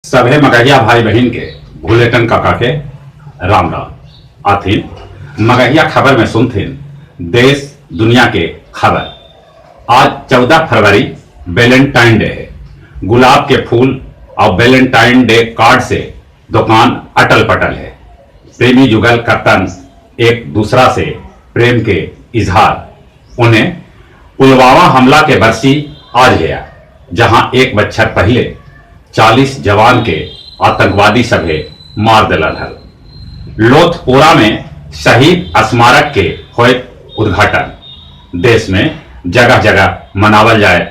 सभे मगहिया भाई बहन के भूलेटन काका के राम राम आथिन मगहिया खबर में सुनथिन देश दुनिया के खबर। आज 14 फरवरी वैलेंटाइन डे है। गुलाब के फूल और वैलेंटाइन डे कार्ड से दुकान अटल पटल है। प्रेमी जुगल करतन एक दूसरा से प्रेम के इजहार। उन्हें पुलवामा हमला के बरसी आज गया, जहां एक बच्छर पहले 40 जवान के आतंकवादी सभे मार दिलन हल। लोथपोरा में शहीद स्मारक के होए उद्घाटन। देश में जगह जगह मनावल जाए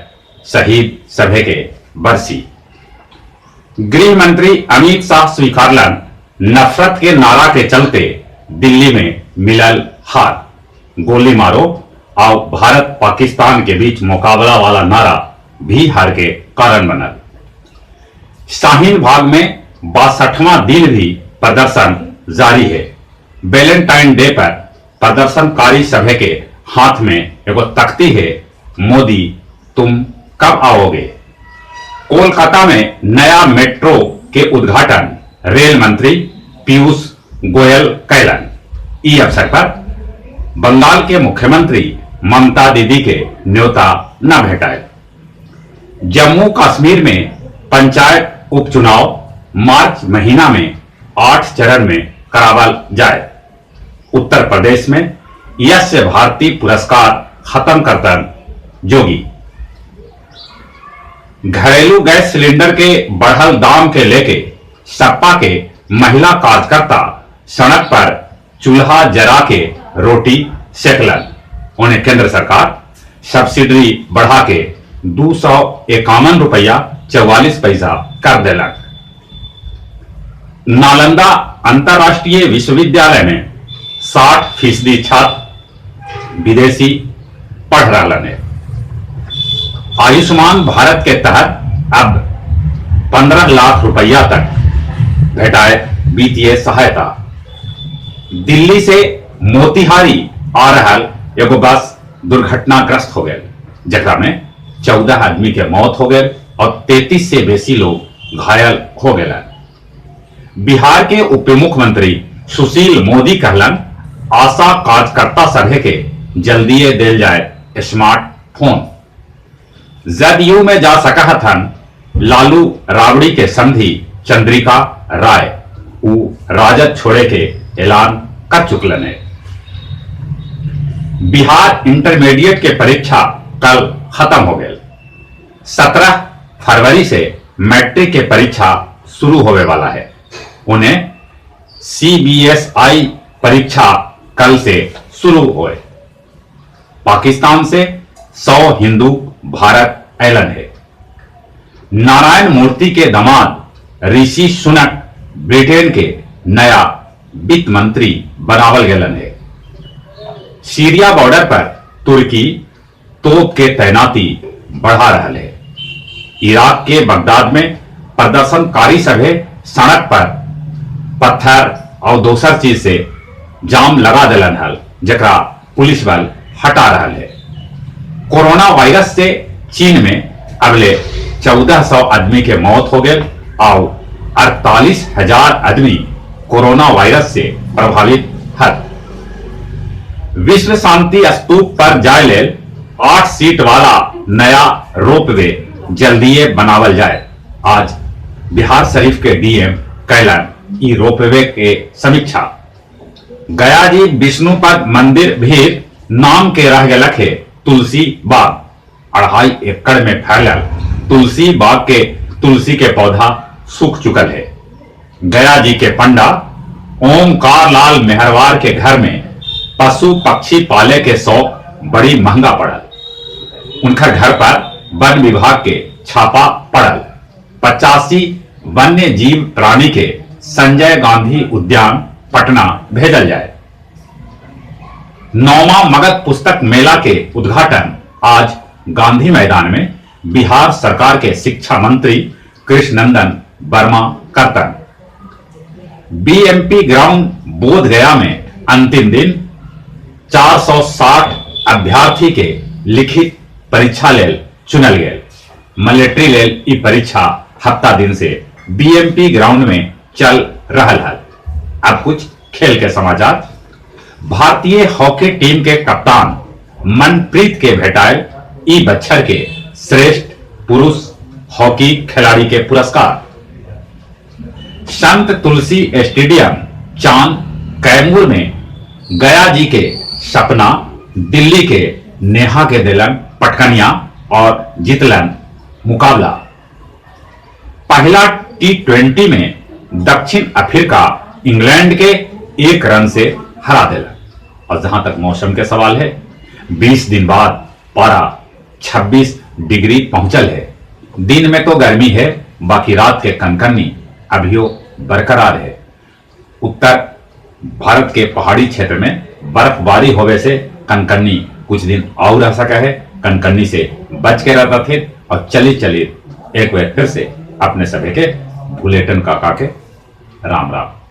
शहीद सभे के बरसी। गृह मंत्री अमित शाह स्वीकारलन नफरत के नारा के चलते दिल्ली में मिलल हार। गोली मारो और भारत पाकिस्तान के बीच मुकाबला वाला नारा भी हार के कारण बनल। शाहीन बाग में 62वां दिन भी प्रदर्शन जारी है। वैलेंटाइन डे पर प्रदर्शनकारी सभे के हाथ में एगो तख्ती है, मोदी तुम कब आओगे। कोलकाता में नया मेट्रो के उद्घाटन रेल मंत्री पीयूष गोयल कैलन। इस अवसर पर बंगाल के मुख्यमंत्री ममता दीदी के न्योता न भेटाए। जम्मू कश्मीर में पंचायत उपचुनाव मार्च महीना में 8 चरण में करावल जाए। उत्तर प्रदेश में यश भारती पुरस्कार खत्म करतन जोगी। घरेलू गैस सिलेंडर के बढ़ल दाम के लेके सपा के महिला कार्यकर्ता सड़क पर चूल्हा जरा के रोटी सेकलन। उन्हें केंद्र सरकार सब्सिडी बढ़ा के 251 रुपया 44 पैसा कर दिलक। नालंदा अंतरराष्ट्रीय विश्वविद्यालय में 60% छात्र विदेशी पढ़ रहा है। आयुष्मान भारत के तहत अब 15 लाख रुपया तक भेटाए वित्तीय सहायता। दिल्ली से मोतिहारी आ रहा एगो बस दुर्घटनाग्रस्त हो गए, जकरा में 14 आदमी के मौत हो गए और 33 से बेसी लोग घायल हो गए। बिहार के उप मुख्यमंत्री सुशील मोदी कहलन आशा कार्यकर्ता सभे के जल्दी दिल जाए स्मार्टफोन। जदयू में जा सका थन लालू राबड़ी के संधि चंद्रिका राय, उ राजद छोड़े के ऐलान कर चुकलन है। बिहार इंटरमीडिएट के परीक्षा कल खत्म हो गए। 17 फरवरी से मैट्रिक के परीक्षा शुरू होने वाला है। उन्हें CBSI परीक्षा कल से शुरू हुए। पाकिस्तान से 100 हिंदू भारत ऐलन है। नारायण मूर्ति के दामाद ऋषि सुनक ब्रिटेन के नया वित्त मंत्री बनावल गेलन है। सीरिया बॉर्डर पर तुर्की तोप के तैनाती बढ़ा रहा है। इराक के बगदाद में प्रदर्शनकारी सभे सड़क पर पत्थर और दोसर चीज से जाम लगा दिलन हल, जकरा पुलिस बल हटा रहा है। कोरोना वायरस से चीन में अगले 1400 आदमी के मौत हो गए और 48,000 आदमी कोरोना वायरस से प्रभावित है। विश्व शांति स्तूप पर जाए ले 8 सीट वाला नया रोपवे जल्दीए बनावल जाए। आज बिहार शरीफ के डीएम कैलन ई रोपवे के समीक्षा। गया जी विष्णुपद मंदिर भी नाम के रह गए है। तुलसी बाग 2.5 एकड़ में फैलल तुलसी बाग के तुलसी के पौधा सूख चुकल है। गया जी के पंडा ओमकार लाल मेहरवार के घर में पशु पक्षी पाले के शौक बड़ी महंगा पड़ल। उनका घर पर वन विभाग के छापा पड़ल। 85 वन्य जीव प्राणी के संजय गांधी उद्यान पटना भेजल जाए। 9वां मगध पुस्तक मेला के उद्घाटन आज गांधी मैदान में बिहार सरकार के शिक्षा मंत्री कृष्णनंदन वर्मा करतन। बीएमपी ग्राउंड बोध गया में अंतिम दिन 460 अभ्यर्थी के लिखित परीक्षा लेल चुनल गए। मिलिट्री लेल ई परीक्षा हफ्ता दिन से बीएमपी ग्राउंड में चल रहल है। अब कुछ खेल के समाचार। भारतीय हॉकी टीम के कप्तान मनप्रीत के भेटायल ई बच्चर के श्रेष्ठ पुरुष हॉकी खिलाड़ी के पुरस्कार। संत तुलसी स्टेडियम चांद कैमूर में गया जी के सपना दिल्ली के नेहा के दिलन पटकनिया और जीतलन मुकाबला। पहला T20 में दक्षिण अफ्रीका इंग्लैंड के 1 रन से हरा दिला। और जहां तक मौसम के सवाल है, 20 दिन बाद पारा 26 डिग्री पहुंचल है। दिन में तो गर्मी है, बाकी रात के कनकनी अभियो बरकरार है। उत्तर भारत के पहाड़ी क्षेत्र में बर्फबारी होने से कनकनी कुछ दिन और रह सका है। कनकनी से बच के रहता थे। और चलिए एक बार फिर से अपने सभी के भूलेटन काका के राम राम।